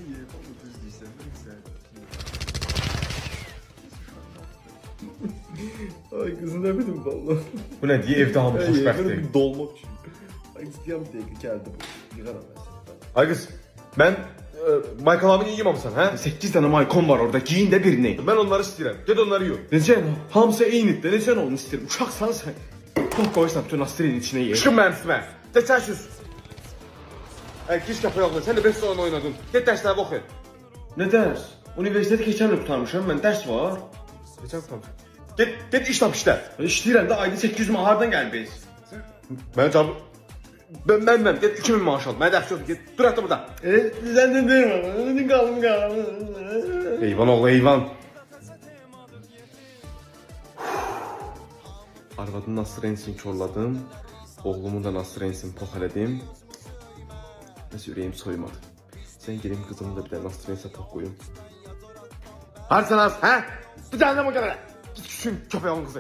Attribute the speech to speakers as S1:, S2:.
S1: Yapamadı düzdüysen neyse. Ay kızı ne bileyim valla.
S2: Bu ne diye evde hamı xoşbəxtdir.
S1: Dolmak için. Ay istəyəm bir dəqiqə gəldi bu. Yığaram mən səni.
S2: Ay qız, mən Michael abini yiyemamsan, hə?
S1: 8 tane maykon var orada. Giyin de birini.
S2: Mən onları istəyirəm. Ged onları yiyor.
S1: Necə? Hamısı eynidir. Necə onu istəyirəm? Uşaqsan sən. Qoysan bütün astirin içine ye.
S2: Çıxın mənim üstümə. De çəşüz. Giz kapı yoxdur. Sən də 5 oyun oynadın. Get dərsləri oxu.
S1: Ne ders? Üniversitede geçen il tutarmışım ben. Ders var.
S2: Keçən tutam. Get iş tap işlə.
S1: İşləyirəm də ayda 800 mahardan gəlbəyik.
S2: Mən cavab... Mən, get 2000 maaş al. Mənə dərs yoxdur. Get, dur hətta burada.
S1: Sen de deyirəm. Qalım.
S2: Eyvan oğlu, eyvan. Arvadın Nasır Ensin korladım. Oğlumun da Nasır Ensin pox elədim. Nəsə ürəyim soymadı. Sən gelin kızımı da bir də Nasır Ensin pox qoyum. Harsan az, hə? Bir tane mi kadar? Git küçüğün köpeğin kızı.